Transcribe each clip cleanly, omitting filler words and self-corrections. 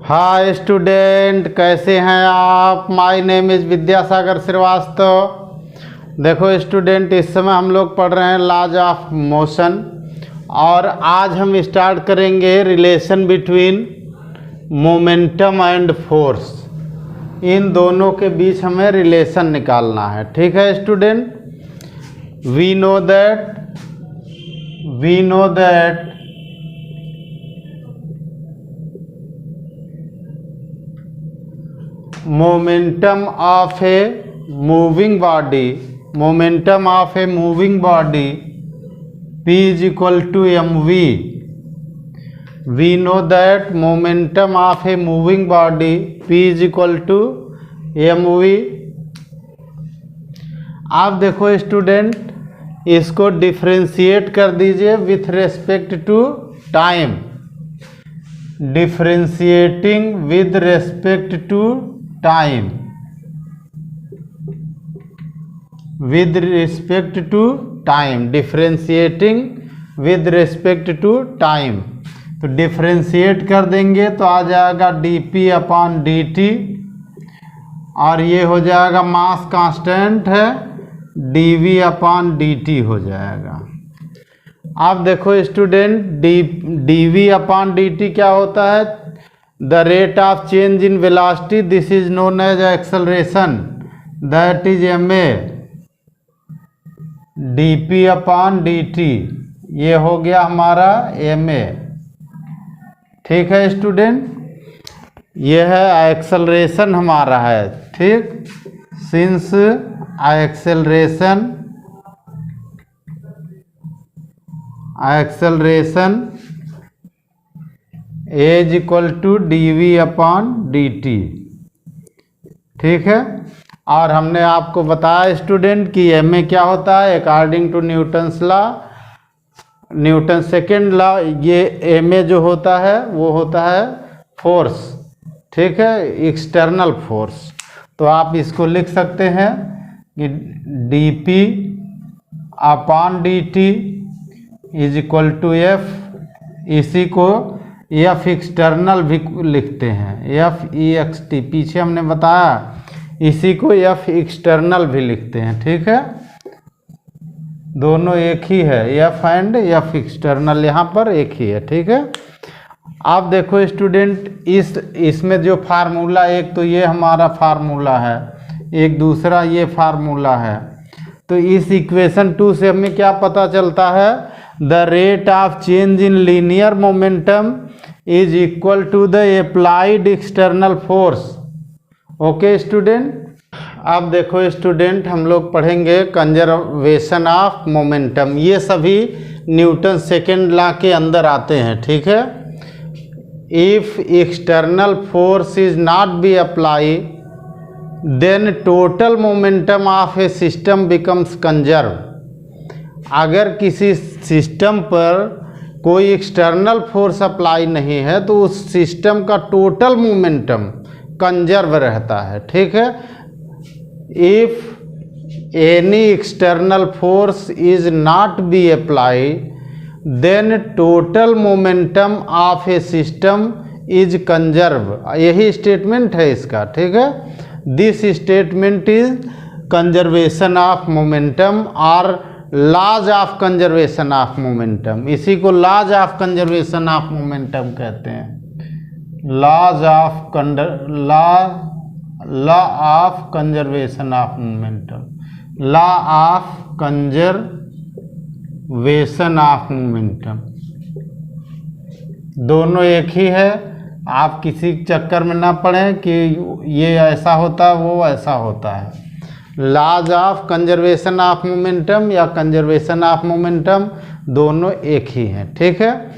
Hi student, कैसे हैं आप। My name is Vidyasagar Shrivastava. देखो स्टूडेंट, इस समय हम लोग पढ़ रहे हैं लॉज ऑफ मोशन और आज हम स्टार्ट करेंगे relation between momentum and force. इन दोनों के बीच हमें रिलेशन निकालना है। ठीक है student, we know that momentum of a moving body p is equal to mv. We know that momentum of a moving body p is equal to mv. आप देखो स्टूडेंट, इसको डिफरेंशिएट कर दीजिए with respect to time. Differentiating with respect to time, with respect to time, differentiating with respect to time. तो differentiate कर देंगे तो आ जाएगा dp अपॉन dt और ये हो जाएगा मास कांस्टेंट है dv अपॉन dt हो जाएगा। आप देखो स्टूडेंट, dv अपॉन dt क्या होता है? The rate of change in velocity, this is known as acceleration, that is ma dp upon dt। ये हो गया हमारा ma। ठीक है स्टूडेंट, ये है एक्सेलरेशन हमारा है। ठीक, since acceleration as equal to dv upon dt। ठीक है, और हमने आपको बताया स्टूडेंट कि ma क्या होता है according to Newton's law, Newton second law. ये ma जो होता है वो होता है फोर्स। ठीक है, एक्सटर्नल फोर्स। तो आप इसको लिख सकते हैं कि dp upon dt is equal to f। इसी को एफ एक्सटर्नल भी लिखते हैं, एफ ई एक्स टी, पीछे हमने बताया। इसी को एफ एक्सटर्नल भी लिखते हैं। ठीक है, दोनों एक ही है, एफ एंड एफ एक्सटर्नल यहाँ पर एक ही है। ठीक है, आप देखो स्टूडेंट, इसमें जो फार्मूला, एक तो ये हमारा फार्मूला है, एक दूसरा ये फार्मूला है। तो इस इक्वेशन 2 से हमें क्या पता चलता है? The rate of change in linear momentum is equal to the applied external force. Okay student, अब देखो स्टूडेंट, हम लोग पढ़ेंगे कंजर्वेशन ऑफ मोमेंटम। ये सभी न्यूटन सेकेंड लॉ के अंदर आते हैं। ठीक है, if external force is not be apply then total momentum of a system becomes conserve. अगर किसी सिस्टम पर कोई एक्सटर्नल फोर्स अप्लाई नहीं है तो उस सिस्टम का टोटल मोमेंटम कंजर्व रहता है। ठीक है, if any external force is not be applied then total momentum of a system is conserve. यही स्टेटमेंट है इसका। ठीक है, this statement is conservation of momentum और laws of conservation of momentum. इसी को laws of conservation of momentum कहते हैं। Law of conservation of momentum, law of conservation of momentum, दोनों एक ही है। आप किसी चक्कर में ना पड़ें कि ये ऐसा होता है वो ऐसा होता है। Laws of conservation of momentum या कंजर्वेशन ऑफ मोमेंटम दोनों एक ही हैं। ठीक है,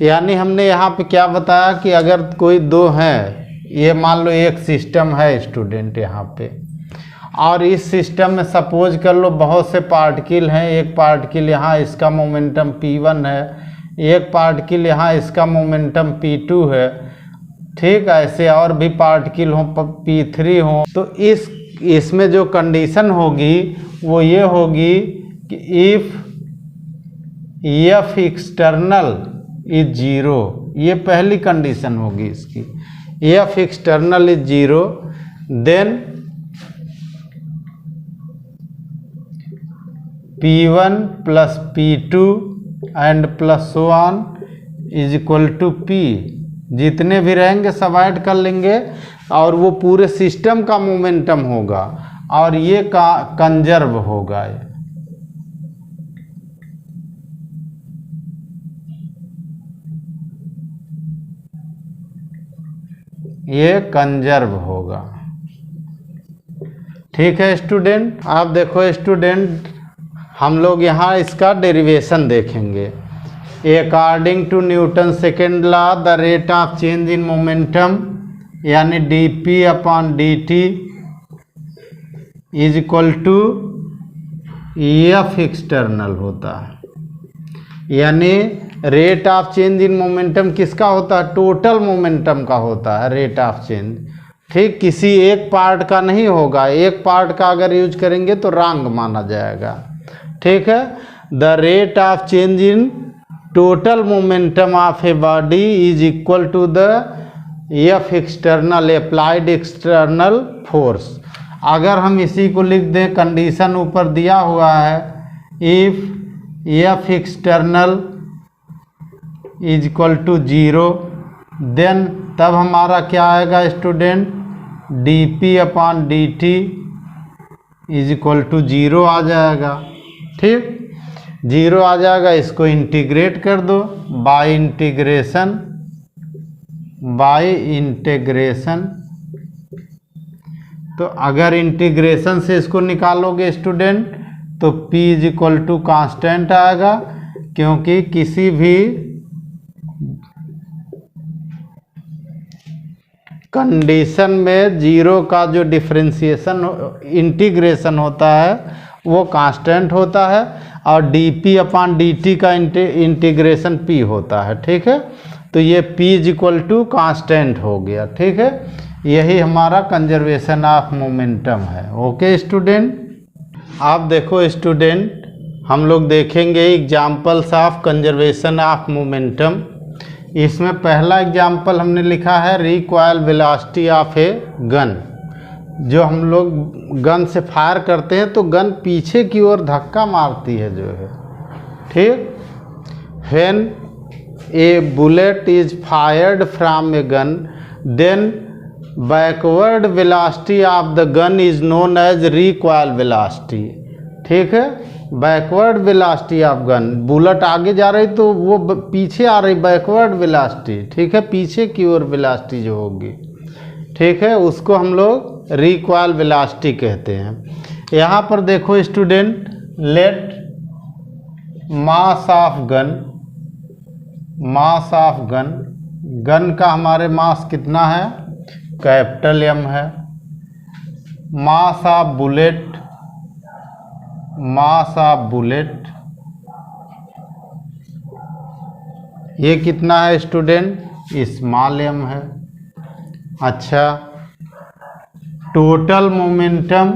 यानी हमने यहाँ पे क्या बताया कि अगर कोई दो हैं, ये मान लो एक सिस्टम है स्टूडेंट यहाँ पे, और इस सिस्टम में सपोज कर लो बहुत से पार्टिकल हैं। एक पार्टिकल यहाँ इसका मोमेंटम p1 है, एक पार्टिकल यहाँ इसका मोमेंटम p2 है। ठीक, ऐसे और भी पार्टिकल हों, p3 हों। तो इसमें जो कंडीशन होगी वो ये होगी कि इफ एफ एक्सटर्नल इज 0, ये पहली कंडीशन होगी इसकी। F external is 0, then P1 plus P2 and plus so on is equal to P। जितने भी रहेंगे सब ऐड कर लेंगे और वो पूरे सिस्टम का मोमेंटम होगा और ये का कंजर्व होगा। ये कंजर्व होगा। ठीक है स्टूडेंट, आप देखो स्टूडेंट, हम लोग यहाँ इसका डेरिवेशन देखेंगे। According to Newton second law the rate of change in momentum यानी dp upon dt is equal to F external होता है। यानी rate of change in momentum किसका होता है? टोटल मोमेंटम का होता है रेट ऑफ चेंज। ठीक, किसी एक पार्ट का नहीं होगा। एक पार्ट का अगर यूज करेंगे तो रॉन्ग माना जाएगा। ठीक है, the rate of change in total momentum of a body is equal to the F external applied external force. अगर हम इसी को लिख दें, कंडीशन ऊपर दिया हुआ है, if F external is equal to 0, then तब हमारा क्या आएगा student? dp upon dt is equal to 0 आ जाएगा। ठीक, 0 आ जाएगा। इसको इंटीग्रेट कर दो बाय इंटीग्रेशन। तो अगर इंटीग्रेशन से इसको निकालोगे स्टूडेंट तो p is equal to constant आएगा, क्योंकि किसी भी कंडीशन में 0 का जो डिफरेंशिएशन इंटीग्रेशन होता है वो कांस्टेंट होता है और dp अपॉन dt का इंटीग्रेशन p होता है। ठीक है, तो ये p is equal to constant हो गया। ठीक है, यही हमारा कंजर्वेशन ऑफ मोमेंटम है। ओके स्टूडेंट, आप देखो स्टूडेंट, हम लोग देखेंगे examples of conservation of momentum. इसमें पहला एग्जाम्पल हमने लिखा है recoil velocity of a gun. जो हम लोग गन से फायर करते हैं तो गन पीछे की ओर धक्का मारती है जो है। ठीक, when a bullet is fired from a gun then backward velocity of the gun is known as recoil velocity. ठीक है, backward velocity of gun, bullet आगे जा रही तो वो पीछे आ रही, बैकवर्ड वेलोसिटी। ठीक है, पीछे की ओर वेलोसिटी जो होगी, ठीक है, उसको हम लोग रिकॉइल वेलोसिटी कहते हैं। यहाँ पर देखो student, let mass of gun, gun का हमारे मास कितना है? कैपिटल M है। मास ऑफ बुलेट ये कितना है स्टूडेंट? स्मॉल m है। अच्छा, total momentum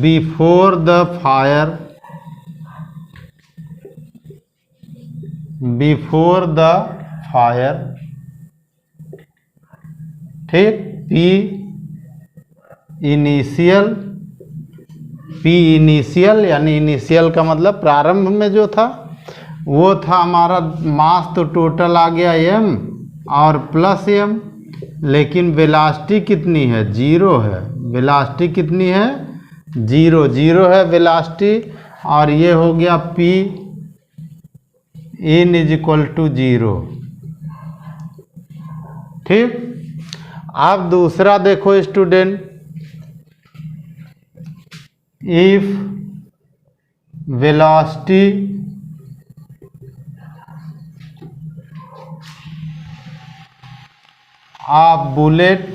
before the fire, ठीक, P इनिशियल यानी इनिशियल का मतलब प्रारंभ में जो था वो था हमारा मास, तो टोटल आ गया m और प्लस m, लेकिन वेलोसिटी कितनी है? 0 है। वेलोसिटी कितनी है? 0 है वेलोसिटी, और ये हो गया P in is equal to 0। ठीक, आप दूसरा देखो student, if velocity of bullet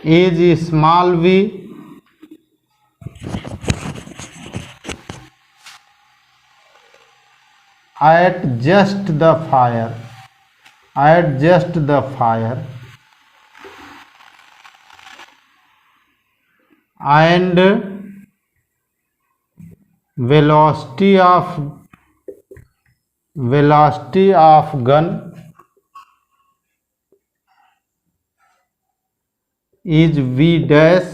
is small v at just the fire and velocity of gun is v dash,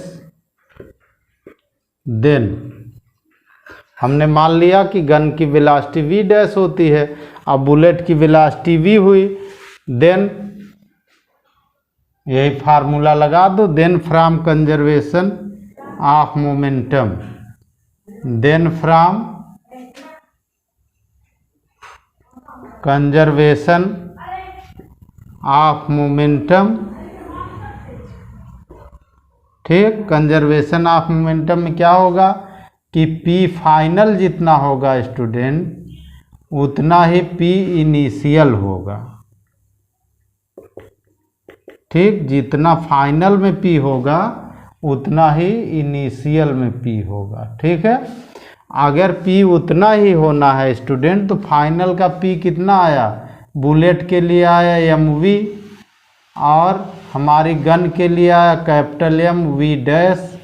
then हमने मान लिया कि गन की वेलोसिटी v डैश होती है, अब बुलेट की वेलोसिटी v हुई, देन यही फार्मूला लगा दो, then from conservation of momentum, then from conservation of momentum, ठीक, कंजर्वेशन ऑफ मोमेंटम में क्या होगा कि P फाइनल जितना होगा स्टूडेंट उतना ही P इनिशियल होगा, ठीक, जितना फाइनल में P होगा उतना ही इनिशियल में P होगा, ठीक है। अगर P उतना ही होना है स्टूडेंट तो फाइनल का P कितना आया, बुलेट के लिए आया mv और हमारी गन के लिए आया कैपिटल M v डैश,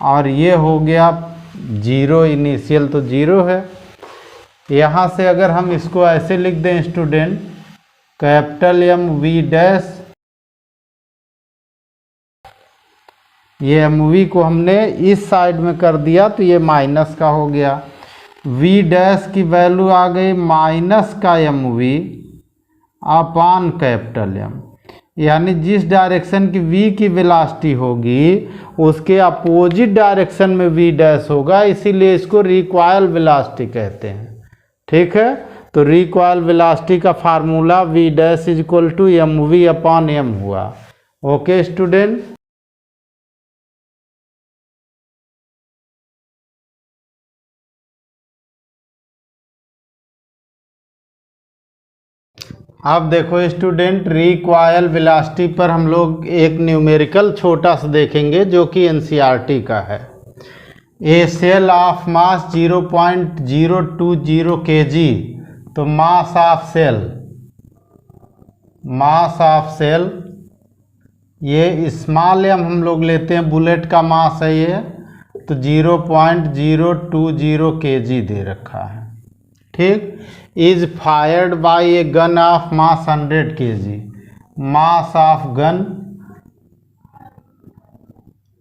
और ये हो गया 0, इनिशियल तो 0 है। यहाँ से अगर हम इसको ऐसे लिख दें student, capital M v dash, ये mv को हमने इस साइड में कर दिया तो ये माइनस का हो गया, v डैश की वैल्यू आ गई माइनस का mv अपान कैपिटल M, यानी जिस डायरेक्शन की v की वेलोसिटी होगी उसके अपोजिट डायरेक्शन में v डैश होगा, इसीलिए इसको रिकॉइल वेलोसिटी कहते हैं, ठीक है। तो रिकॉइल वेलोसिटी का formula v dash is equal to mv upon m हुआ। ओके स्टूडेंट, अब देखो स्टूडेंट, रिकॉइल वेलोसिटी पर हम लोग एक न्यूमेरिकल छोटा सा देखेंगे जो कि एनसीईआरटी का है। ए सेल ऑफ मास 0.020 kg, तो मास ऑफ सेल ये स्मॉल m हम लोग लेते हैं, बुलेट का मास है ये, तो 0.020 kg दे रखा है, ठीक। Is fired by a gun of mass 100 kg, mass of gun,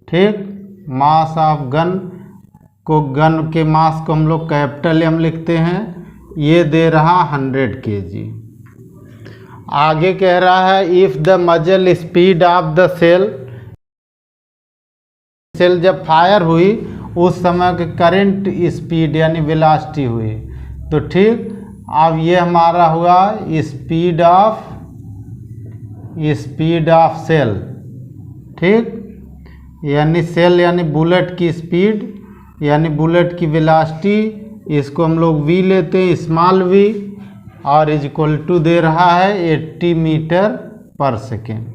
ठीक, मास ऑफ गन को, गन के मास को हम लोग कैपिटल M लिखते हैं, ये दे रहा 100 kg। आगे कह रहा है इफ द मजल स्पीड ऑफ द सेल जब फायर हुई उस समय के करंट स्पीड यानी वेलोसिटी हुई, तो ठीक। अब ये हमारा हुआ स्पीड ऑफ सेल, ठीक, यानी सेल यानी बुलेट की स्पीड यानी बुलेट की वेलोसिटी, इसको हम लोग v लेते हैं, स्मॉल v, और इज इक्वल टू दे रहा है 80 मीटर पर सेकेंड।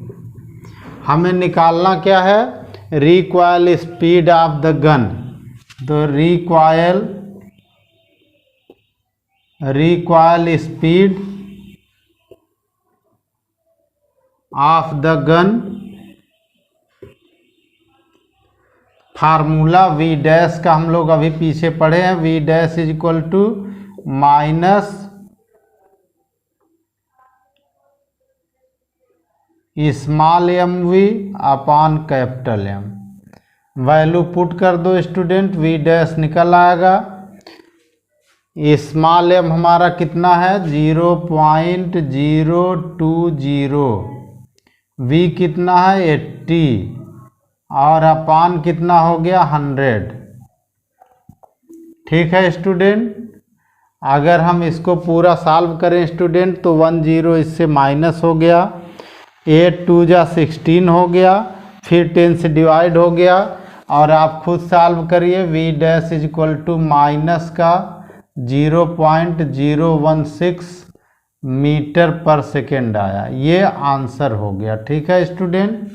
हमें निकालना क्या है, recoil speed of the gun, तो recoil speed of the gun, formula v dash का हम लोग अभी पीछे पढ़े हैं, v dash is equal to minus small mv upon capital M। Value put कर दो स्टूडेंट, v डैश निकल आएगा, स्मॉल m हमारा कितना है 0.020, v कितना है 80 और अपान कितना हो गया 100, ठीक है स्टूडेंट। अगर हम इसको पूरा सॉल्व करें स्टूडेंट तो 10 इससे माइनस हो गया, 8 2 जा 16 हो गया, फिर 10 से डिवाइड हो गया, और आप खुद सॉल्व करिए, v dash is equal to minus का 0.016 मीटर पर सेकेंड आया, ये आंसर हो गया, ठीक है स्टूडेंट।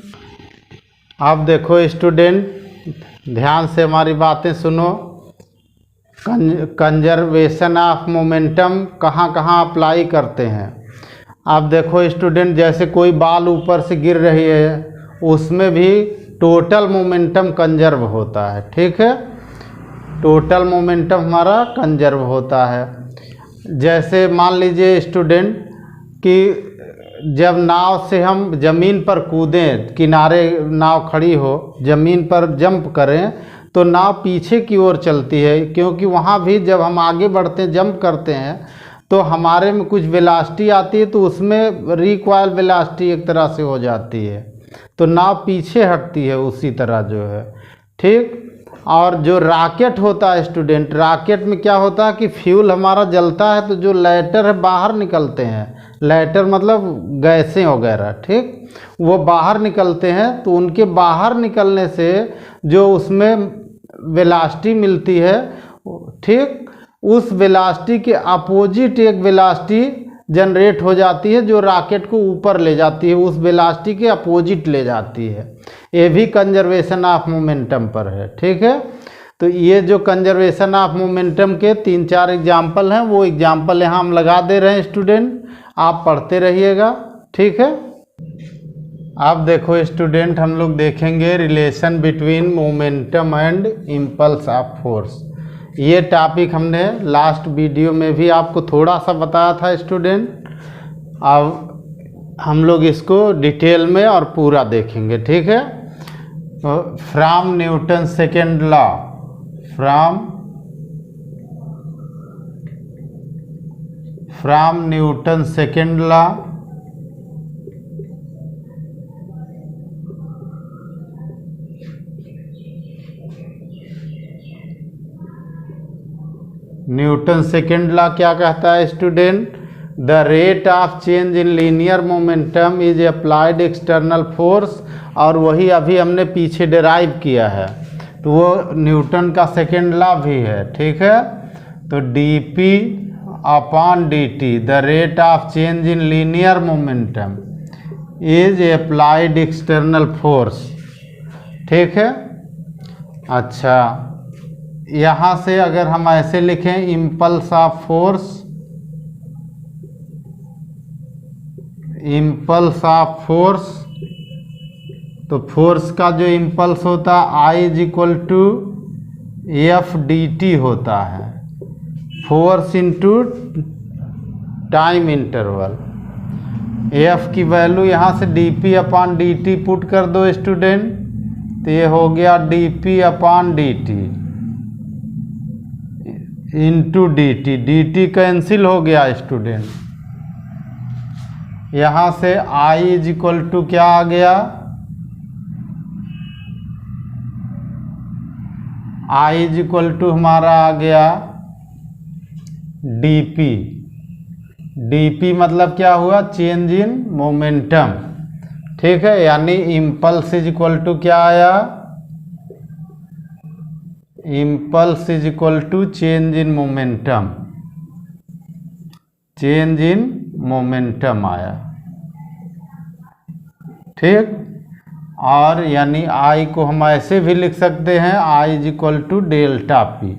अब देखो स्टूडेंट, ध्यान से हमारी बातें सुनो। कंजर्वेशन ऑफ मोमेंटम कहाँ कहाँ अप्लाई करते हैं। अब देखो स्टूडेंट, जैसे कोई बाल ऊपर से गिर रही है उसमें भी टोटल मोमेंटम कंजर्व होता है। ठीक है, टोटल मोमेंटम हमारा कंजर्व होता है। जैसे मान लीजिए स्टूडेंट कि जब नाव से हम ज़मीन पर कूदें, किनारे नाव खड़ी हो, ज़मीन पर जंप करें तो नाव पीछे की ओर चलती है, क्योंकि वहाँ भी जब हम आगे बढ़ते हैं, जंप करते हैं, तो हमारे में कुछ वेलोसिटी आती है, तो उसमें रिकॉइल वेलोसिटी एक तरह से हो जाती है, तो नाव पीछे हटती है उसी तरह जो है। ठीक, और जो रॉकेट होता है स्टूडेंट, रॉकेट में क्या होता है कि फ्यूल हमारा जलता है तो जो लाइटर है बाहर निकलते हैं, लाइटर मतलब गैसें वगैरह, ठीक, वो बाहर निकलते हैं, तो उनके बाहर निकलने से जो उसमें वेलोसिटी मिलती है, ठीक, उस वेलोसिटी के अपोजिट एक वेलोसिटी जनरेट हो जाती है जो रॉकेट को ऊपर ले जाती है, उस वेलोसिटी के अपोजिट ले जाती है। ये भी कंजर्वेशन ऑफ मोमेंटम पर है। ठीक है, तो ये जो कंजर्वेशन ऑफ मोमेंटम के 3-4 एग्जाम्पल हैं, वो एग्जाम्पल यहाँ हम लगा दे रहे हैं स्टूडेंट, आप पढ़ते रहिएगा। ठीक है, अब देखो स्टूडेंट, हम लोग देखेंगे relation between momentum and impulse of force. ये टॉपिक हमने लास्ट वीडियो में भी आपको थोड़ा सा बताया था स्टूडेंट। अब हम लोग इसको डिटेल में और पूरा देखेंगे। ठीक है, from Newton second law, from Newton second law Newton second law क्या कहता है student? The rate of change in linear momentum is applied external force, और वही अभी हमने पीछे डिराइव किया है, तो वो न्यूटन का सेकेंड लॉ भी है। ठीक है, तो dp upon dt, the rate of change in linear momentum is applied external force. ठीक है, अच्छा, यहाँ से अगर हम ऐसे लिखें impulse of force, impulse of force, तो फोर्स का जो इम्पल्स होता है I is equal to F D T होता है, force into time interval. F की वैल्यू यहाँ से dp अपॉन dt पुट कर दो स्टूडेंट, तो ये हो गया dp upon dt into dt, dt cancel हो गया स्टूडेंट। यहाँ से I इज इक्वल टू क्या आ गया, I इज इक्वल टू हमारा आ गया dp, dp मतलब क्या हुआ, चेंज इन मोमेंटम। ठीक है, यानी इम्पल्स इज इक्वल टू क्या आया, impulse is equal to change in momentum, change in momentum आया। ठीक, और यानी I को हम ऐसे भी लिख सकते हैं, I is equal to delta P,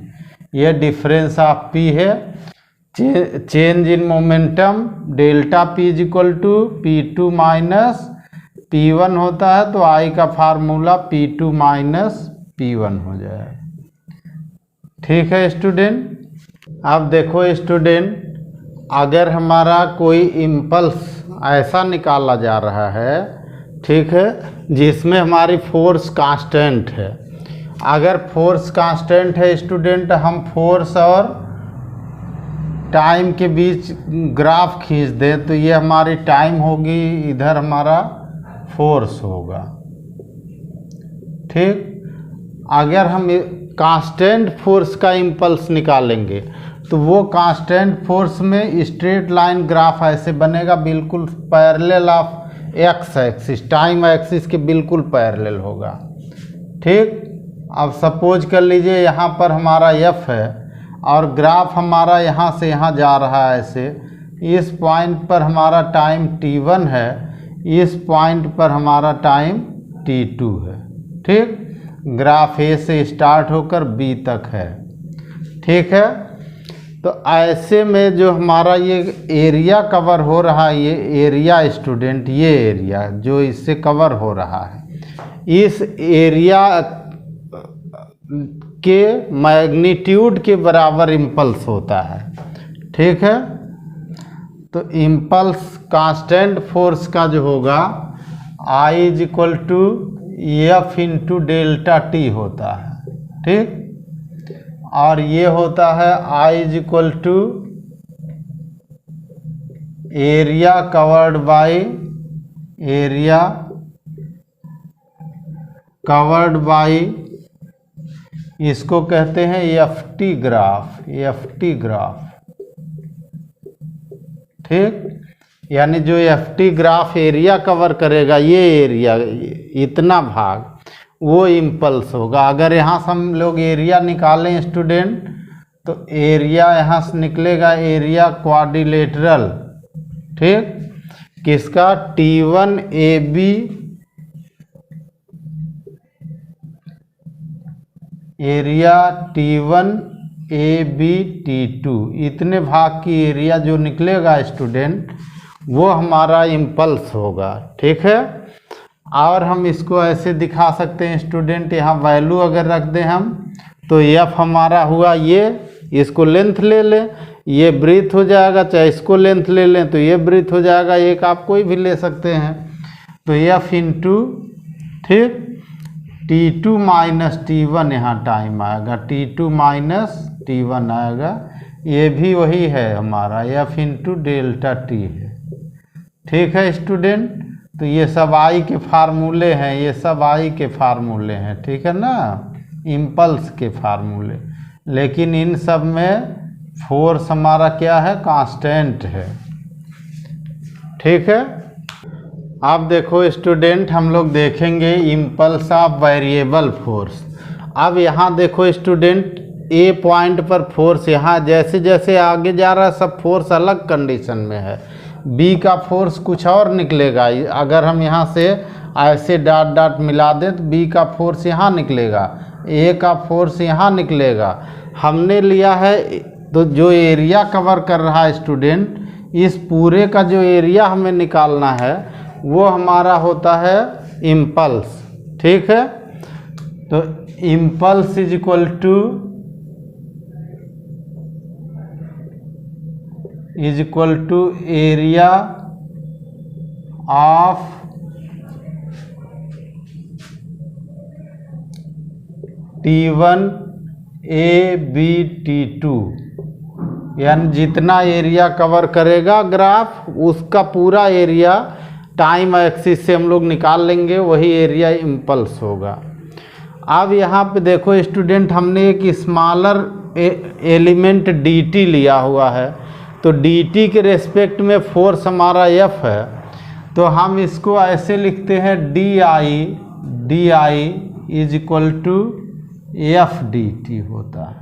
ये डिफरेंस ऑफ P है, change in momentum delta P is equal to P2 minus P1 होता है, तो I का फार्मूला P2 माइनस P1 हो जाएगा। ठीक है स्टूडेंट, अब देखो स्टूडेंट, अगर हमारा कोई इम्पल्स ऐसा निकाला जा रहा है, ठीक है, जिसमें हमारी फोर्स कांस्टेंट है, अगर फोर्स कांस्टेंट है स्टूडेंट, हम फोर्स और टाइम के बीच ग्राफ खींच दें, तो ये हमारी टाइम होगी, इधर हमारा फोर्स होगा। ठीक, अगर हम कांस्टेंट फोर्स का इम्पल्स निकालेंगे, तो वो कांस्टेंट फोर्स में स्ट्रेट लाइन ग्राफ ऐसे बनेगा, बिल्कुल parallel of x axis, time axis के बिल्कुल पैरेलल होगा। ठीक, अब सपोज कर लीजिए यहाँ पर हमारा एफ है और ग्राफ हमारा यहाँ से यहाँ जा रहा है ऐसे, इस पॉइंट पर हमारा टाइम t1 है, इस पॉइंट पर हमारा टाइम t2 है। ठीक, ग्राफ ए से स्टार्ट होकर बी तक है। ठीक है, तो ऐसे में जो हमारा ये एरिया कवर हो रहा है, ये एरिया स्टूडेंट, ये एरिया जो इससे कवर हो रहा है, इस एरिया के मैग्नीट्यूड के बराबर इम्पल्स होता है। ठीक है, तो इम्पल्स कांस्टेंट फोर्स का जो होगा I is equal to F into delta T होता है। ठीक, और ये होता है I is equal to area covered by area covered by, इसको कहते हैं F T graph, F T graph. ठीक, यानी जो F T graph area cover करेगा, ये एरिया इतना भाग, वो इम्पल्स होगा। अगर यहाँ से हम लोग एरिया निकालें स्टूडेंट, तो एरिया यहाँ से निकलेगा एरिया क्वाड्रिलेटरल। ठीक, किसका? T1 AB area T1 AB T2, इतने भाग की एरिया जो निकलेगा स्टूडेंट, वो हमारा इम्पल्स होगा। ठीक है, और हम इसको ऐसे दिखा सकते हैं स्टूडेंट, यहाँ वैल्यू अगर रख दें हम, तो एफ हमारा हुआ ये, इसको लेंथ ले लें, ये ब्रीथ हो जाएगा, चाहे इसको लेंथ ले लें तो ये ब्रीथ हो जाएगा, एक आप कोई भी ले सकते हैं। तो एफ इंटू, ठीक, T2 माइनस T1 यहाँ टाइम आएगा, T2 माइनस T1 आएगा, ये भी वही है हमारा एफ इंटू डेल्टा टी है। ठीक है स्टूडेंट, तो ये सब आई के फार्मूले हैं, ये सब आई के फार्मूले हैं। ठीक है ना, इम्पल्स के फार्मूले, लेकिन इन सब में फोर्स हमारा क्या है? कांस्टेंट है। ठीक है, अब देखो स्टूडेंट, हम लोग देखेंगे इम्पल्स ऑफ वेरिएबल फोर्स। अब यहाँ देखो स्टूडेंट, ए पॉइंट पर फोर्स, यहाँ जैसे जैसे आगे जा रहा है सब फोर्स अलग कंडीशन में है। बी का फोर्स कुछ और निकलेगा, अगर हम यहाँ से ऐसे डॉट डॉट मिला दें तो बी का फोर्स यहाँ निकलेगा, ए का फोर्स यहाँ निकलेगा। हमने लिया है तो जो एरिया कवर कर रहा है स्टूडेंट, इस पूरे का जो एरिया हमें निकालना है वो हमारा होता है इम्पल्स। ठीक है, तो impulse is equal to area of T1 AB T2, यानी जितना एरिया कवर करेगा ग्राफ, उसका पूरा एरिया टाइम एक्सिस से हम लोग निकाल लेंगे, वही एरिया इम्पल्स होगा। अब यहाँ पे देखो स्टूडेंट, हमने एक स्मॉलर एलिमेंट dt लिया हुआ है, तो dt के रेस्पेक्ट में फोर्स हमारा f है, तो हम इसको ऐसे लिखते हैं di is equal to F D T होता है।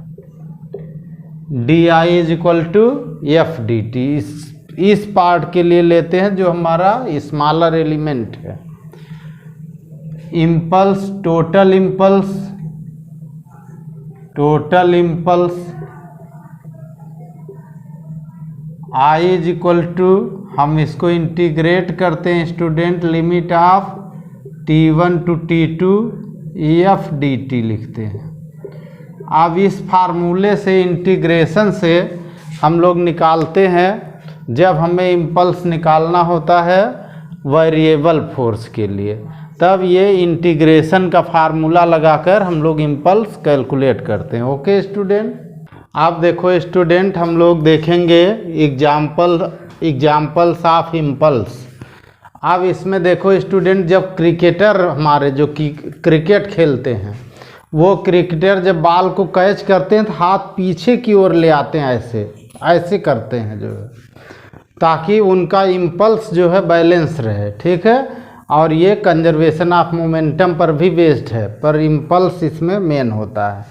di is equal to F D T, इस पार्ट के लिए लेते हैं जो हमारा स्मॉलर एलिमेंट है। Impulse, total impulse I is equal to, हम इसको इंटीग्रेट करते हैं student, limit of T1 to T2 F D T लिखते हैं। अब इस फार्मूले से, इंटीग्रेशन से हम लोग निकालते हैं, जब हमें इम्पल्स निकालना होता है वेरिएबल फोर्स के लिए, तब ये इंटीग्रेशन का फार्मूला लगाकर हम लोग इम्पल्स कैलकुलेट करते हैं। ओके स्टूडेंट, आप देखो स्टूडेंट, हम लोग देखेंगे एग्जाम्पल्स ऑफ इम्पल्स। अब इसमें देखो स्टूडेंट, जब क्रिकेटर हमारे जो कि क्रिकेट खेलते हैं, वो क्रिकेटर जब बॉल को कैच करते हैं तो हाथ पीछे की ओर ले आते हैं, ऐसे करते हैं जो है, ताकि उनका इम्पल्स जो है बैलेंस रहे। ठीक है, और ये कंजर्वेशन ऑफ मोमेंटम पर भी बेस्ड है, पर इम्पल्स इसमें मेन होता है।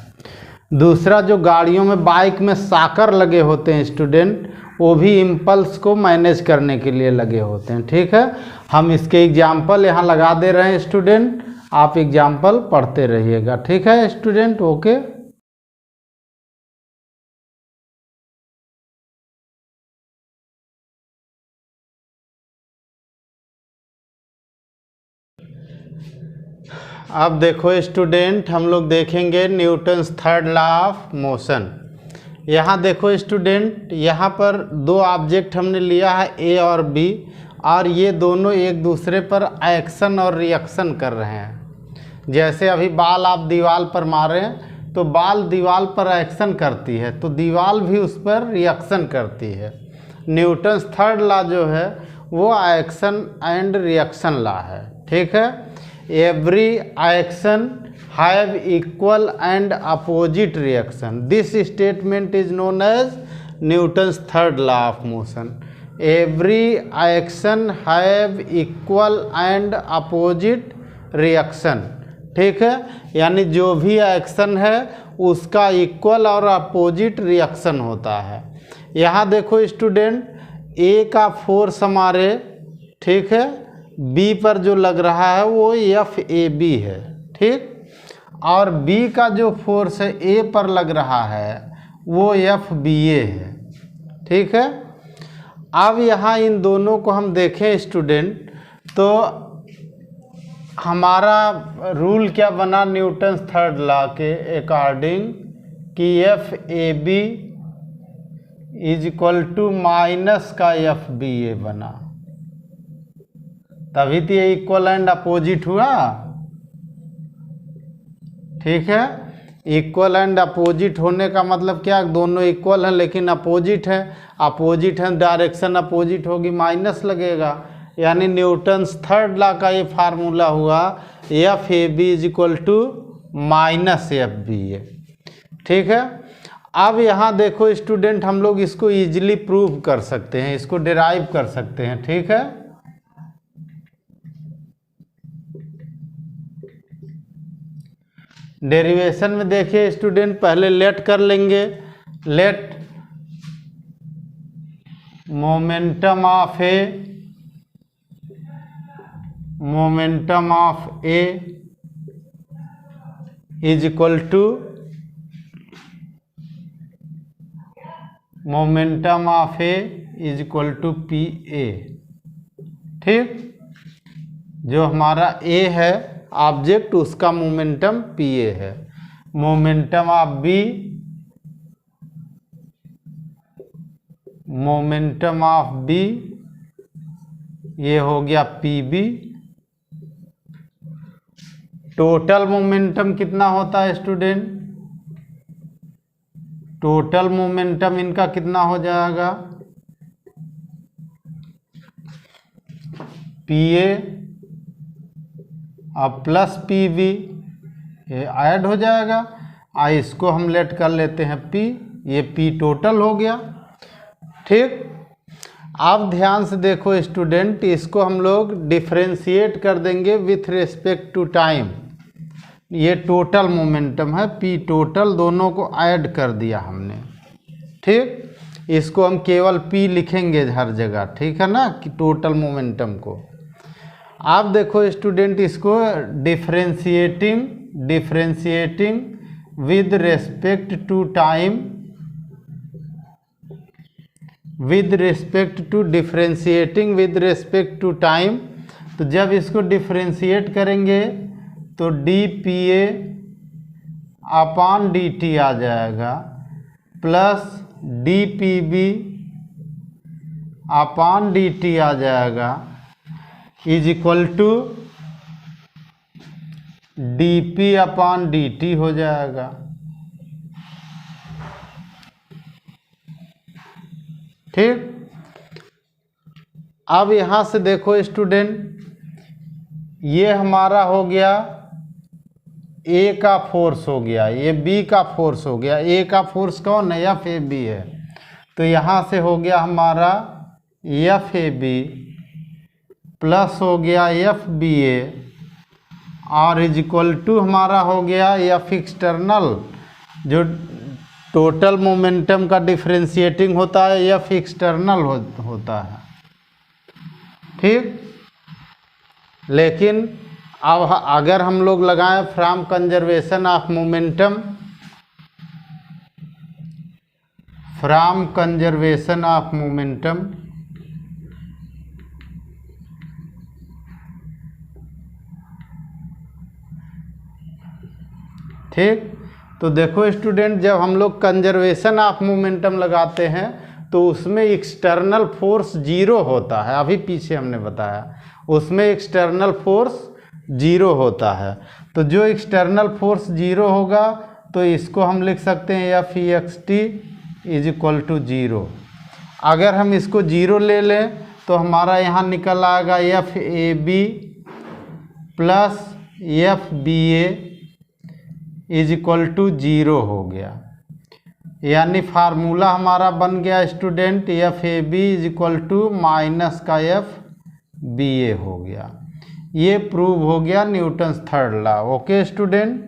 दूसरा, जो गाड़ियों में, बाइक में साकर लगे होते हैं स्टूडेंट, वो भी इम्पल्स को मैनेज करने के लिए लगे होते हैं। ठीक है, हम इसके एग्जाम्पल यहाँ लगा दे रहे हैं स्टूडेंट, आप एग्जाम्पल पढ़ते रहिएगा। ठीक है स्टूडेंट, ओके। अब देखो स्टूडेंट, हम लोग देखेंगे Newton's third law of motion. यहाँ देखो स्टूडेंट, यहाँ पर दो ऑब्जेक्ट हमने लिया है ए और बी, और ये दोनों एक दूसरे पर एक्शन और रिएक्शन कर रहे हैं। जैसे अभी बाल आप दीवार पर मारे हैं तो बाल दीवार पर एक्शन करती है, तो दीवार भी उस पर रिएक्शन करती है। न्यूटन्स थर्ड लॉ जो है वो एक्शन एंड रिएक्शन लॉ है। ठीक है, every action have equal and opposite reaction, this statement is known as Newton's third law of motion. Every action have equal and opposite reaction. ठीक है, यानी जो भी एक्शन है उसका इक्वल और अपोजिट रिएक्शन होता है। यहाँ देखो स्टूडेंट, ए का फोर्स हमारे, ठीक है, बी पर जो लग रहा है वो एफ ए बी है। ठीक, और बी का जो फोर्स है ए पर लग रहा है वो एफ बी ए है। ठीक है, अब यहाँ इन दोनों को हम देखें स्टूडेंट, तो हमारा रूल क्या बना न्यूटन्स थर्ड लॉ के अकॉर्डिंग कि F A B is equal to minus का एफ बी ए बना, तभी तो ये इक्वल एंड अपोजिट हुआ। ठीक है, इक्वल एंड अपोजिट होने का मतलब क्या, दोनों इक्वल हैं लेकिन अपोजिट है। अपोजिट है, डायरेक्शन अपोजिट होगी, माइनस लगेगा। यानी न्यूटन्स थर्ड लॉ का ये फार्मूला हुआ F A B is equal to minus F B A. ठीक है, अब यहाँ देखो स्टूडेंट, हम लोग इसको इजीली प्रूव कर सकते हैं, इसको डिराइव कर सकते हैं। ठीक है, डेरिवेशन में देखिए स्टूडेंट, पहले लेट कर लेंगे। Let momentum of A is equal to momentum of A is equal to P A. ठीक, जो हमारा ए है ऑब्जेक्ट, उसका मोमेंटम पी ए है। Momentum of B, momentum of B ये हो गया पी बी। टोटल मोमेंटम कितना होता है स्टूडेंट, टोटल मोमेंटम इनका कितना हो जाएगा, पी ए अब प्लस पी बी, ये ऐड हो जाएगा। इसको हम लेट कर लेते हैं पी, ये पी टोटल हो गया। ठीक, अब ध्यान से देखो स्टूडेंट, इसको हम लोग डिफरेंशिएट कर देंगे विथ रिस्पेक्ट टू टाइम। ये टोटल मोमेंटम है, पी टोटल, दोनों को ऐड कर दिया हमने। ठीक, इसको हम केवल पी लिखेंगे हर जगह। ठीक है ना, कि टोटल मोमेंटम को। आप देखो स्टूडेंट, इसको differentiating with respect to time, with respect to differentiating with respect to time. तो जब इसको डिफरेंशिएट करेंगे तो D P A upon D T आ जाएगा, plus D P B upon D T आ जाएगा, is equal to D P upon D T हो जाएगा। ठीक, अब यहाँ से देखो स्टूडेंट, ये हमारा हो गया ए का फोर्स हो गया, ये बी का फोर्स हो गया। ए का फोर्स कौन है, एफ ए बी है। तो यहाँ से हो गया हमारा एफ ए बी प्लस हो गया एफ बी ए, और इज इक्वल टू हमारा हो गया एफ एक्सटर्नल, जो टोटल मोमेंटम का डिफरेंशिएटिंग होता है, एफ एक्सटर्नल होता है। ठीक, लेकिन अब अगर हम लोग लगाएं from conservation of momentum, from conservation of momentum, ठीक। तो देखो स्टूडेंट, जब हम लोग कंजर्वेशन ऑफ मोमेंटम लगाते हैं तो उसमें एक्सटर्नल फोर्स जीरो होता है, अभी पीछे हमने बताया, उसमें एक्सटर्नल फोर्स जीरो होता है। तो जो एक्सटर्नल फोर्स जीरो होगा तो इसको हम लिख सकते हैं F E X T is equal to zero. अगर हम इसको जीरो ले लें तो हमारा यहाँ निकल आएगा F A B plus F B A is equal to zero हो गया। यानी फार्मूला हमारा बन गया student F A B is equal to minus का एफ बी ए हो गया। ये प्रूव हो गया Newton's third law. Okay student,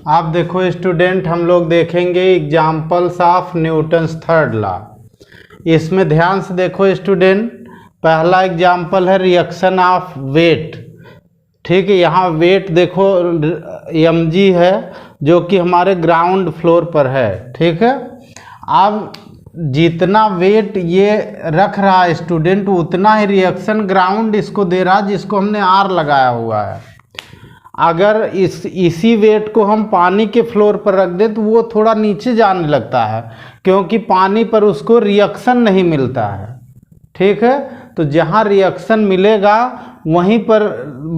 आप देखो स्टूडेंट, हम लोग देखेंगे examples of Newton's third law. इसमें ध्यान से देखो स्टूडेंट, पहला एग्जाम्पल है रिएक्शन ऑफ वेट। ठीक है, यहाँ वेट देखो एम जी है जो कि हमारे ग्राउंड फ्लोर पर है। ठीक है, अब जितना वेट ये रख रहा है स्टूडेंट उतना ही रिएक्शन ग्राउंड इसको दे रहा है, जिसको हमने आर लगाया हुआ है। अगर इसी वेट को हम पानी के फ्लोर पर रख दें तो वो थोड़ा नीचे जाने लगता है, क्योंकि पानी पर उसको रिएक्शन नहीं मिलता है। ठीक है, तो जहाँ रिएक्शन मिलेगा वहीं पर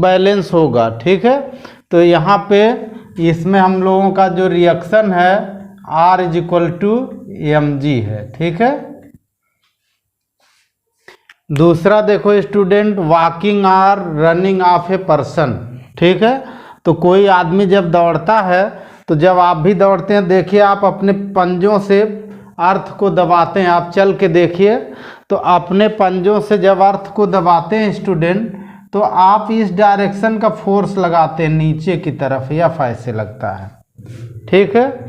बैलेंस होगा। ठीक है, तो यहाँ पे इसमें हम लोगों का जो रिएक्शन है R is equal to M G है। ठीक है, दूसरा देखो student, walking or running of a person. ठीक है, तो कोई आदमी जब दौड़ता है तो जब आप भी दौड़ते हैं, देखिए आप अपने पंजों से अर्थ को दबाते हैं, आप चल के देखिए तो अपने पंजों से जब अर्थ को दबाते हैं स्टूडेंट तो आप इस डायरेक्शन का फोर्स लगाते हैं नीचे की तरफ, या ऐसे लगता है। ठीक है,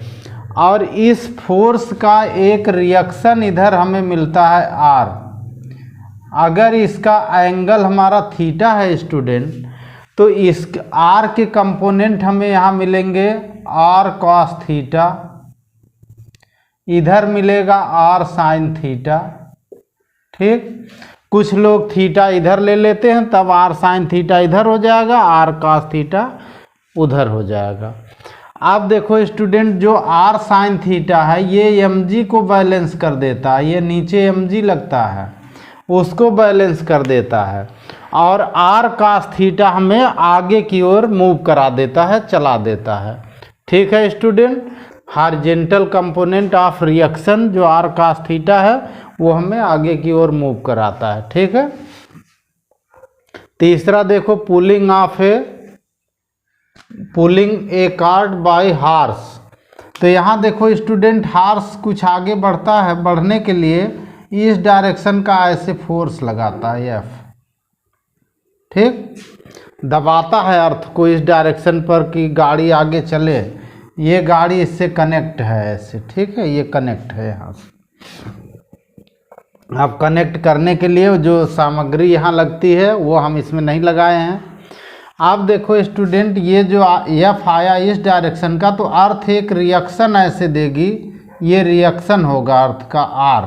और इस फोर्स का एक रिएक्शन इधर हमें मिलता है आर। अगर इसका एंगल हमारा थीटा है स्टूडेंट तो इस आर के कंपोनेंट हमें यहाँ मिलेंगे आर कॉस थीटा, इधर मिलेगा आर साइन थीटा। ठीक, कुछ लोग थीटा इधर ले लेते हैं तब आर साइन थीटा इधर हो जाएगा, आर कॉस थीटा उधर हो जाएगा। आप देखो स्टूडेंट, जो आर साइन थीटा है ये एम जी को बैलेंस कर देता है, ये नीचे एम जी लगता है उसको बैलेंस कर देता है, और आर कॉस थीटा हमें आगे की ओर मूव करा देता है, चला देता है। ठीक है student, horizontal component of reaction जो आर कॉस थीटा है वो हमें आगे की ओर मूव कराता है। ठीक है, तीसरा देखो, pulling a cart bye horse. तो यहाँ देखो स्टूडेंट, हॉर्स कुछ आगे बढ़ता है, बढ़ने के लिए इस डायरेक्शन का ऐसे फोर्स लगाता है एफ। ठीक, दबाता है अर्थ को इस डायरेक्शन पर कि गाड़ी आगे चले, ये गाड़ी इससे कनेक्ट है ऐसे। ठीक है, ये कनेक्ट है यहाँ से। अब कनेक्ट करने के लिए जो सामग्री यहाँ लगती है वो हम इसमें नहीं लगाए हैं। आप देखो स्टूडेंट, ये जो एफ आया इस डायरेक्शन का तो अर्थ एक रिएक्शन ऐसे देगी, ये रिएक्शन होगा अर्थ का आर।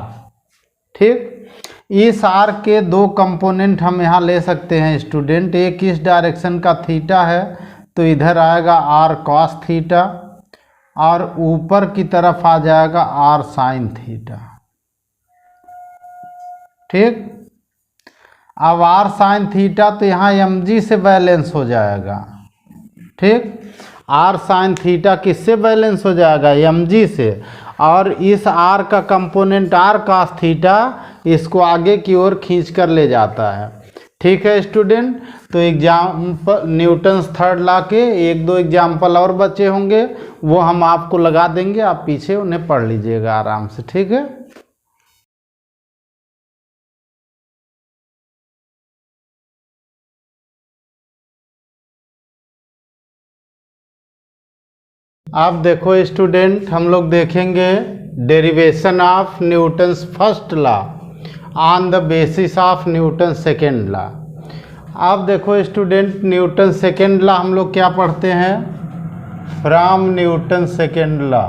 ठीक, इस आर के दो कंपोनेंट हम यहाँ ले सकते हैं स्टूडेंट, एक इस डायरेक्शन का थीटा है तो इधर आएगा आर कॉस थीटा, और ऊपर की तरफ आ जाएगा आर साइन थीटा। ठीक, अब आर साइन थीटा तो यहाँ एम जी से बैलेंस हो जाएगा। ठीक, आर साइन थीटा किससे बैलेंस हो जाएगा? एम जी से, और इस आर का कंपोनेंट आर कॉस थीटा इसको आगे की ओर खींच कर ले जाता है। ठीक है स्टूडेंट, तो एग्जाम्पल न्यूटन्स थर्ड लॉ के एक दो एग्जाम्पल और बचे होंगे, वो हम आपको लगा देंगे, आप पीछे उन्हें पढ़ लीजिएगा आराम से। ठीक है, आप देखो स्टूडेंट, हम लोग देखेंगे derivation of Newton's first law on the basis of Newton second law. आप देखो स्टूडेंट, न्यूटन सेकेंड लॉ हम लोग क्या पढ़ते हैं? From Newton second law.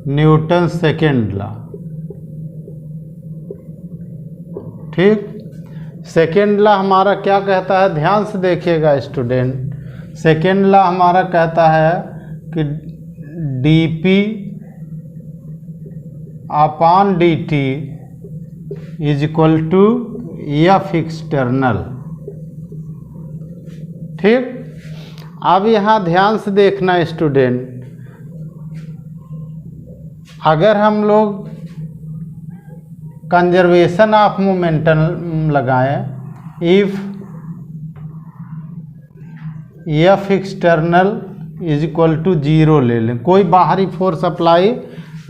Newton second law ठीक। सेकेंड लॉ हमारा क्या कहता है, ध्यान से देखिएगा स्टूडेंट। सेकेंड लॉ हमारा कहता है कि dP upon dt is equal to F external. ठीक। अब यहाँ ध्यान से देखना स्टूडेंट, अगर हम लोग कंजर्वेशन ऑफ मोमेंटम लगाएं, if F external is equal to 0 ले लें, कोई बाहरी फोर्स अप्लाई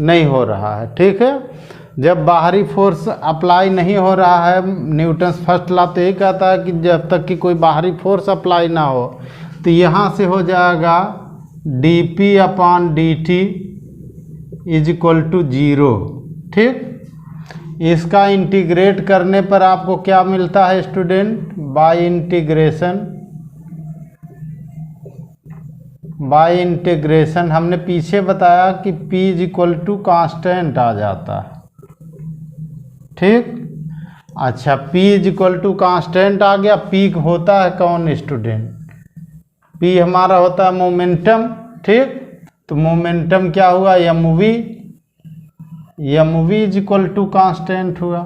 नहीं हो रहा है। ठीक है, जब बाहरी फोर्स अप्लाई नहीं हो रहा है, न्यूटन्स फर्स्ट लॉ तो यही कहता है कि जब तक कि कोई बाहरी फोर्स अप्लाई ना हो, तो यहाँ से हो जाएगा dP upon dt is equal to 0। ठीक। इसका इंटीग्रेट करने पर आपको क्या मिलता है स्टूडेंट, बाय इंटीग्रेशन हमने पीछे बताया कि P is equal to constant आ जाता है। ठीक। अच्छा, P is equal to constant आ गया। P होता है कौन स्टूडेंट, P हमारा होता है मोमेंटम। ठीक। तो मोमेंटम क्या हुआ, mv is equal to constant हुआ।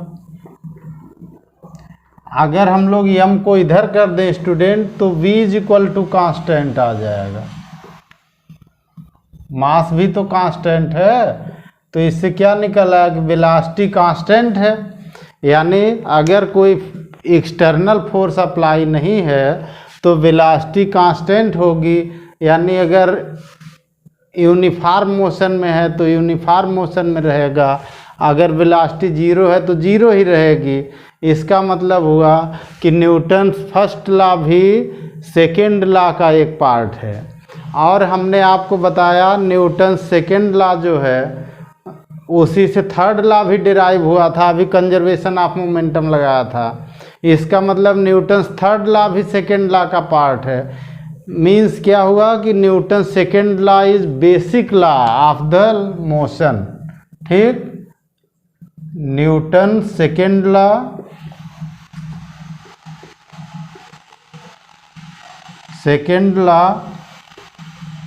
अगर हम लोग m को इधर कर दें स्टूडेंट, तो v is equal to constant आ जाएगा। मास भी तो कांस्टेंट है, तो इससे क्या निकला कि वेलोसिटी कांस्टेंट है। यानी अगर कोई एक्सटर्नल फोर्स अप्लाई नहीं है तो वेलोसिटी कांस्टेंट होगी। यानी अगर यूनिफॉर्म मोशन में है तो यूनिफॉर्म मोशन में रहेगा, अगर वेलोसिटी 0 है तो 0 ही रहेगी। इसका मतलब हुआ कि न्यूटन फर्स्ट लॉ भी सेकेंड लॉ का एक पार्ट है। और हमने आपको बताया न्यूटन सेकेंड लॉ जो है उसी से थर्ड लॉ भी डिराइव हुआ था, अभी कंजर्वेशन ऑफ मोमेंटम लगाया था। इसका मतलब न्यूटन थर्ड लॉ भी सेकेंड लॉ का पार्ट है। मीन्स क्या हुआ कि Newton second law is basic law of the motion. ठीक। Newton second law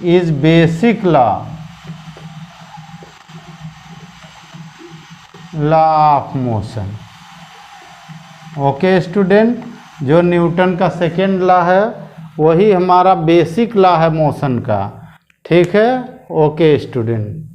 is basic law of motion. Okay student, जो न्यूटन का सेकेंड लॉ है वही हमारा बेसिक लॉ है मोशन का। ठीक है। Okay student.